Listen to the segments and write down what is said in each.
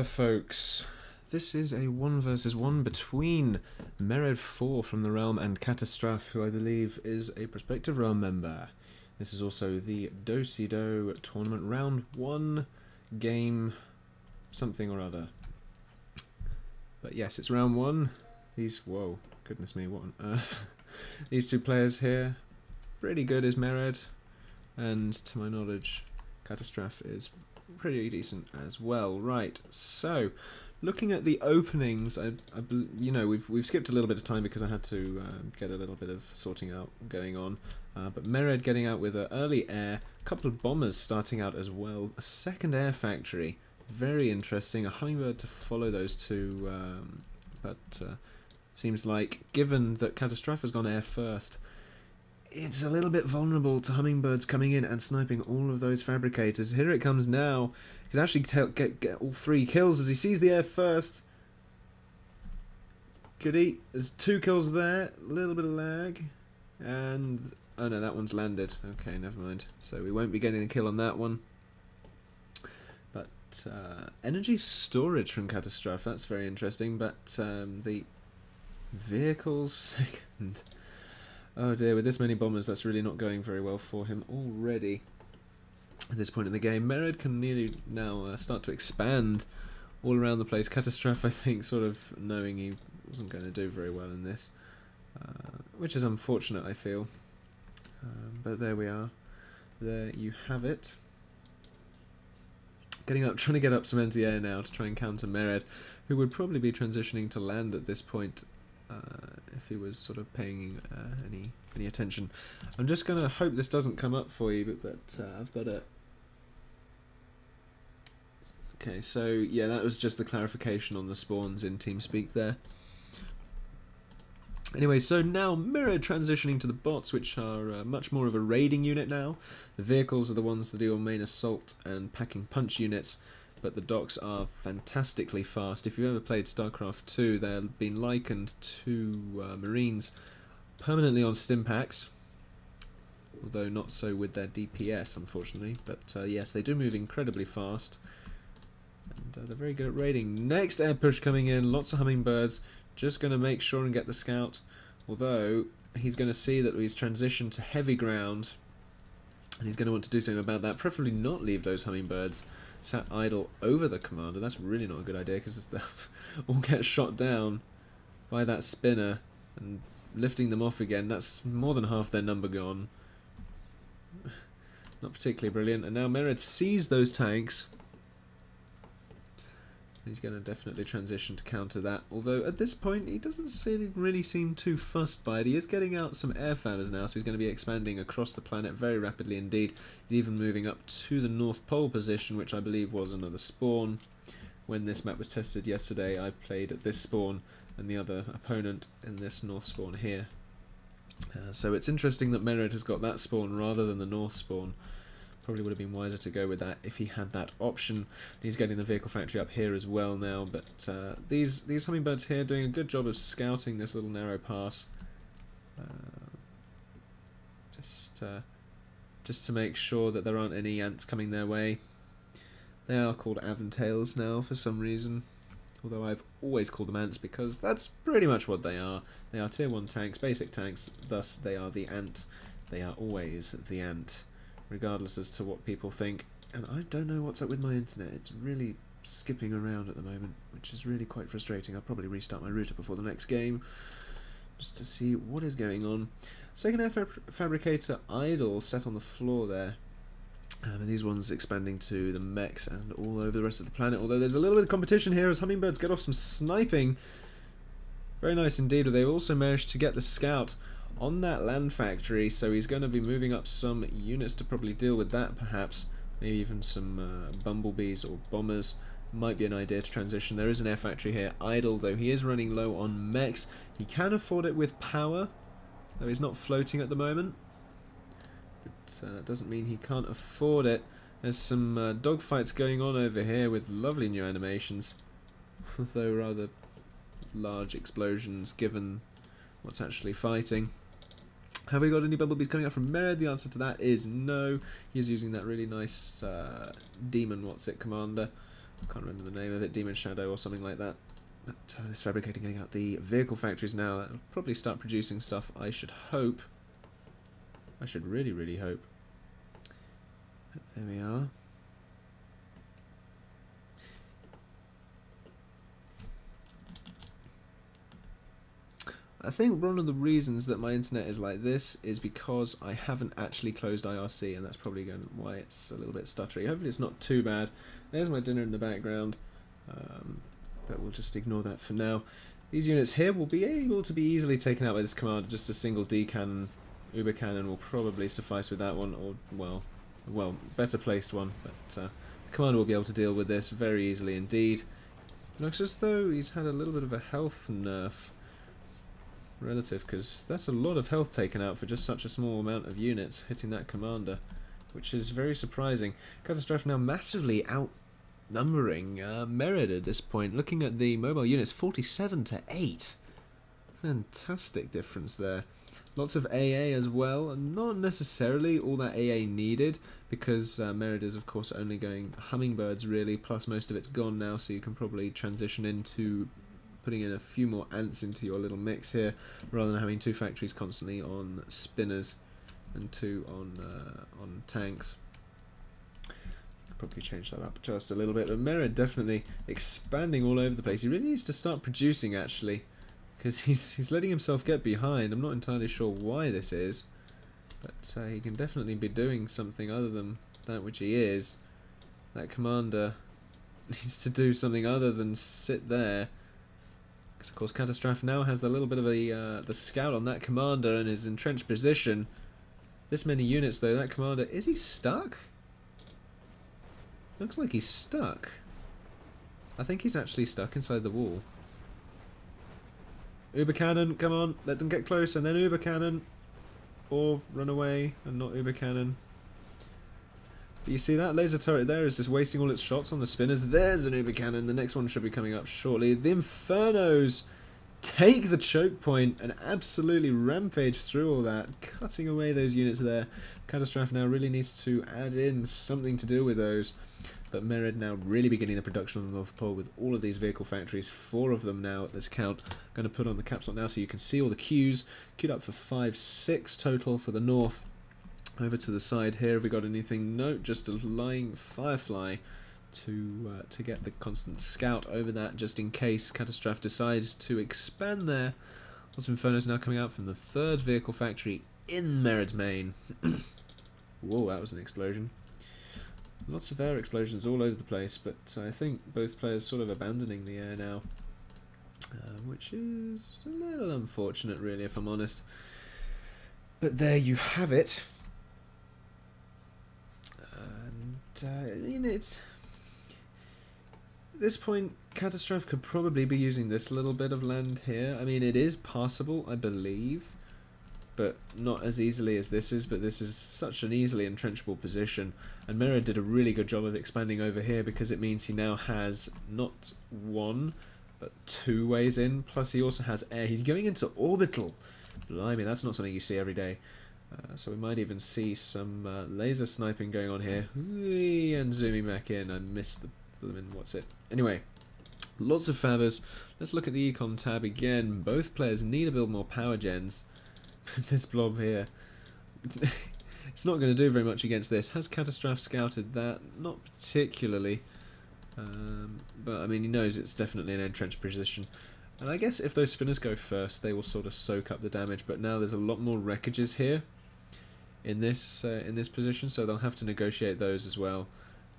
there, folks. This is a 1 versus 1 between Mered4 from the realm and Cattasraafe, who I believe is a prospective realm member. This is also the Do-Si-Do tournament round 1 game something or other. But yes, it's round 1. Whoa, goodness me, what on earth. These two players here, pretty good is Mered, and to my knowledge, Cattasraafe is pretty decent as well. Right, so looking at the openings, we've skipped a little bit of time because I had to get a little bit of sorting out going on. But Mered getting out with an early air, a couple of bombers starting out as well, a second air factory, very interesting, a hummingbird to follow those two, but seems like, given that Cattasraafe has gone air first, it's a little bit vulnerable to hummingbirds coming in and sniping all of those fabricators. Here it comes now. He can actually get all 3 kills as he sees the air first. Could he? There's 2 kills there. A little bit of lag. And... oh no, that one's landed. Okay, never mind. So we won't be getting a kill on that one. But energy storage from Cattasraafe. That's very interesting. But the vehicles second... oh dear, with this many bombers, that's really not going very well for him already. At this point in the game, Mered can nearly now start to expand all around the place. Cattasraafe, I think, sort of knowing he wasn't going to do very well in this, which is unfortunate, I feel. But there we are. There you have it. Trying to get up some anti-air now to try and counter Mered, who would probably be transitioning to land at this point. If he was sort of paying any attention. I'm just going to hope this doesn't come up for you, but I've got it. Okay, so yeah, that was just the clarification on the spawns in TeamSpeak there. Anyway, so now Mered transitioning to the bots, which are much more of a raiding unit now. The vehicles are the ones that do your main assault and packing punch units. But the docks are fantastically fast. If you've ever played StarCraft 2, they've been likened to Marines permanently on stim packs, although not so with their DPS, unfortunately. But yes, they do move incredibly fast, and they're very good at raiding. Next air push coming in, lots of hummingbirds, just going to make sure and get the scout, although he's going to see that he's transitioned to heavy ground, and he's going to want to do something about that, preferably not leave those hummingbirds sat idle over the commander. That's really not a good idea because they'll all get shot down by that spinner, and lifting them off again, that's more than half their number gone. Not particularly brilliant. And now Mered sees those tanks. He's going to definitely transition to counter that, although at this point he doesn't really seem too fussed by it. He is getting out some air fanners now, so he's going to be expanding across the planet very rapidly indeed. He's even moving up to the North Pole position, which I believe was another spawn. When this map was tested yesterday, I played at this spawn and the other opponent in this North spawn here. So it's interesting that Mered has got that spawn rather than the North spawn. Probably would have been wiser to go with that if he had that option. He's getting the vehicle factory up here as well now, but these hummingbirds here doing a good job of scouting this little narrow pass. Just to make sure that there aren't any ants coming their way. They are called aventails now for some reason, although I've always called them ants because that's pretty much what they are. They are tier 1 tanks, basic tanks, thus they are the ant. They are always the ant, regardless as to what people think. And I don't know what's up with my internet. It's really skipping around at the moment, which is really quite frustrating. I'll probably restart my router before the next game just to see what is going on. Second air fabricator idle set on the floor there. And these ones expanding to the mechs and all over the rest of the planet, although there's a little bit of competition here as hummingbirds get off some sniping. Very nice indeed, but they've also managed to get the scout on that land factory, so he's going to be moving up some units to probably deal with that perhaps. Maybe even some bumblebees or bombers might be an idea to transition. There is an air factory here idle, though he is running low on mechs. He can afford it with power, though he's not floating at the moment. But that doesn't mean he can't afford it. There's some dogfights going on over here with lovely new animations, though rather large explosions given what's actually fighting. Have we got any bumblebees coming up from Mered? The answer to that is no. He's using that really nice demon commander Can't remember the name of it, Demon Shadow or something like that. But this fabricating getting out the vehicle factories now. That'll probably start producing stuff, I should hope. I should really, really hope. But there we are. I think one of the reasons that my internet is like this is because I haven't actually closed IRC, and that's probably why it's a little bit stuttery. Hopefully it's not too bad. There's my dinner in the background, but we'll just ignore that for now. These units here will be able to be easily taken out by this command. Just a single D cannon, Uber cannon will probably suffice with that one, or well, better placed one. But the commander will be able to deal with this very easily indeed. Looks as though he's had a little bit of a health nerf. Relative, because that's a lot of health taken out for just such a small amount of units hitting that commander, which is very surprising. Cattasraafe now massively outnumbering Mered at this point. Looking at the mobile units, 47 to 8. Fantastic difference there. Lots of AA as well, and not necessarily all that AA needed, because Mered is of course only going hummingbirds really, plus most of it's gone now, so you can probably transition into putting in a few more ants into your little mix here, rather than having 2 factories constantly on spinners and 2 on tanks. Could probably change that up just a little bit. But Mered definitely expanding all over the place. He really needs to start producing actually, because he's letting himself get behind. I'm not entirely sure why this is, but he can definitely be doing something other than that which he is. That commander needs to do something other than sit there. Because of course Cattasraafe now has the little bit of the scout on that commander in his entrenched position. This many units though, that commander, is he stuck? Looks like he's stuck. I think he's actually stuck inside the wall. Uber cannon, come on, let them get close, and then Uber cannon. Or run away and not Uber cannon. But you see that laser turret there is just wasting all its shots on the spinners. There's an Uber cannon. The next one should be coming up shortly. The Infernos take the choke point and absolutely rampage through all that, cutting away those units there. Cattasraafe now really needs to add in something to deal with those. But Mered now really beginning the production on the North Pole with all of these vehicle factories, 4 of them now at this count. Going to put on the caps lock now so you can see all the queues. Queued up for 5, 6 total for the North. Over to the side here, have we got anything? No, just a lying Firefly to get the constant scout over that, just in case Cattasraafe decides to expand there. Lots of Infernos now coming out from the 3rd vehicle factory in Mered's main. Whoa, that was an explosion. Lots of air explosions all over the place, but I think both players sort of abandoning the air now, which is a little unfortunate really, if I'm honest. But there you have it. You know, it's at this point Cattasraafe could probably be using this little bit of land here. I mean, it is passable, I believe, but not as easily as this is. But this is such an easily entrenchable position, and Mered did a really good job of expanding over here, because it means he now has not 1 but 2 ways in, plus he also has air. He's going into orbital. Blimey, that's not something you see every day. So we might even see some laser sniping going on here. And zooming back in. I missed the blimmin' what's it. Anyway, lots of fabbers. Let's look at the econ tab again. Both players need to build more power gens. This blob here. It's not going to do very much against this. Has Cattasraafe scouted that? Not particularly. But I mean, he knows it's definitely an entrenched position. And I guess if those spinners go first, they will sort of soak up the damage. But now there's a lot more wreckages here in this position, so they'll have to negotiate those as well.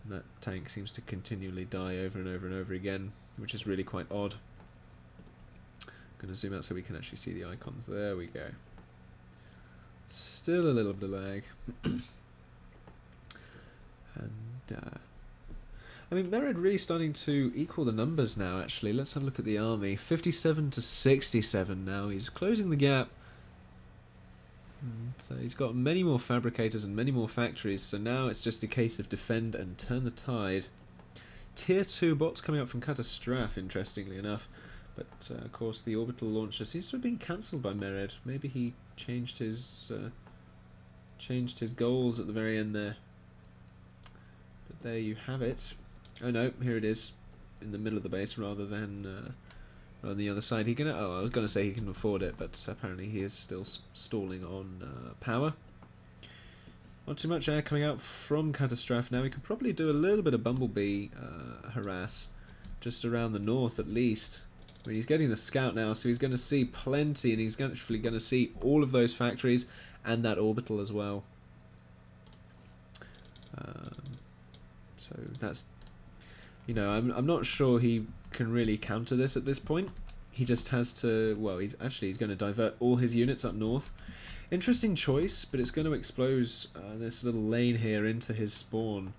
And that tank seems to continually die over and over and over again, which is really quite odd. I'm going to zoom out so we can actually see the icons. There we go. Still a little bit of lag. And I mean, Mered really starting to equal the numbers now, actually. Let's have a look at the army. 57 to 67 now. He's closing the gap. So he's got many more fabricators and many more factories, so now it's just a case of defend and turn the tide. Tier 2 bots coming up from Cattasraafe, interestingly enough. But, of course, the orbital launcher seems to have been cancelled by Mered. Maybe he changed his goals at the very end there. But there you have it. Oh no, here it is, in the middle of the base rather than on the other side. He can. Oh, I was going to say he can afford it, but apparently he is still stalling on power. Not too much air coming out from Cattasraafe now. We could probably do a little bit of bumblebee harass, just around the north at least. I mean, he's getting the scout now, so he's going to see plenty, and he's actually going to see all of those factories and that orbital as well. So that's, you know, I'm not sure he can really counter this at this point. He just has to, well, he's going to divert all his units up north. Interesting choice, but it's going to expose this little lane here into his spawn,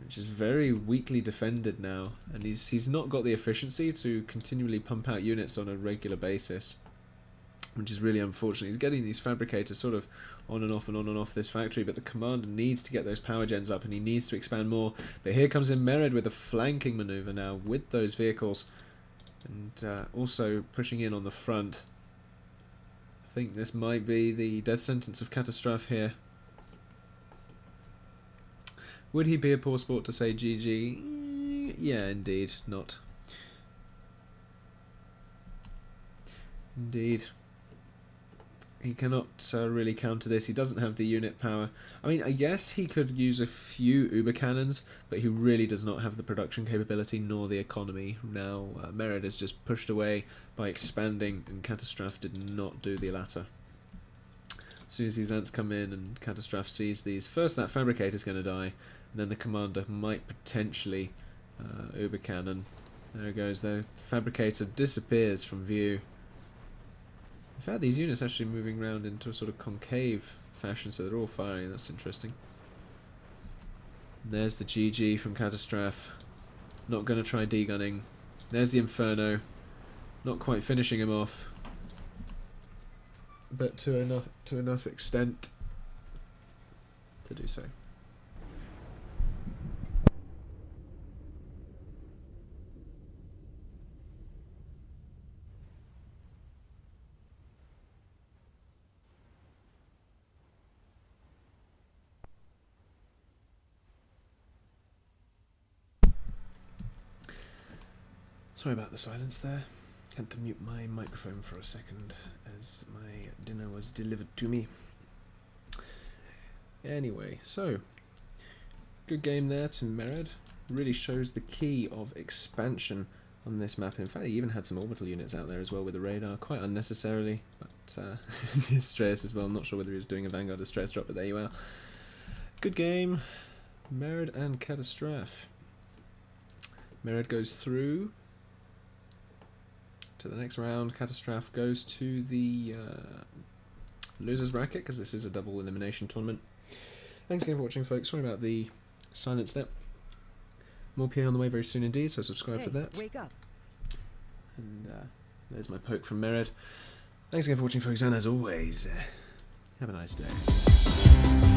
which is very weakly defended now, and he's not got the efficiency to continually pump out units on a regular basis, which is really unfortunate. He's getting these fabricators sort of on and off and on and off this factory, but the commander needs to get those power gens up, and he needs to expand more. But here comes in Mered with a flanking maneuver now with those vehicles, and also pushing in on the front. I think this might be the death sentence of Cattasraafe here. Would he be a poor sport to say GG? Yeah, indeed, not. Indeed. He cannot really counter this. He doesn't have the unit power. I mean, I guess he could use a few Uber cannons, but he really does not have the production capability nor the economy. Now, Mered is just pushed away by expanding, and Cattasraafe did not do the latter. As soon as these ants come in and Cattasraafe sees these, first that fabricator's going to die, and then the commander might potentially Uber cannon. There it goes, the fabricator disappears from view. In fact, these units actually moving around into a sort of concave fashion, so they're all firing. That's interesting. There's the GG from Cattasraafe. Not going to try degunning. There's the Inferno. Not quite finishing him off, but to enough extent to do so. Sorry about the silence there. Had to mute my microphone for a second as my dinner was delivered to me. Anyway, so good game there to Mered. Really shows the key of expansion on this map. In fact, he even had some orbital units out there as well with the radar, quite unnecessarily. But Distress as well. I'm not sure whether he was doing a Vanguard Distress drop, but there you are. Good game, Mered and Cattasraafe. Mered goes through to the next round. Cattasraafe goes to the losers bracket, because this is a double elimination tournament. Thanks again for watching, folks. Sorry about the silence there. More PA on the way very soon indeed, so subscribe for that. Wake up. And there's my poke from Mered. Thanks again for watching, folks, and as always, have a nice day.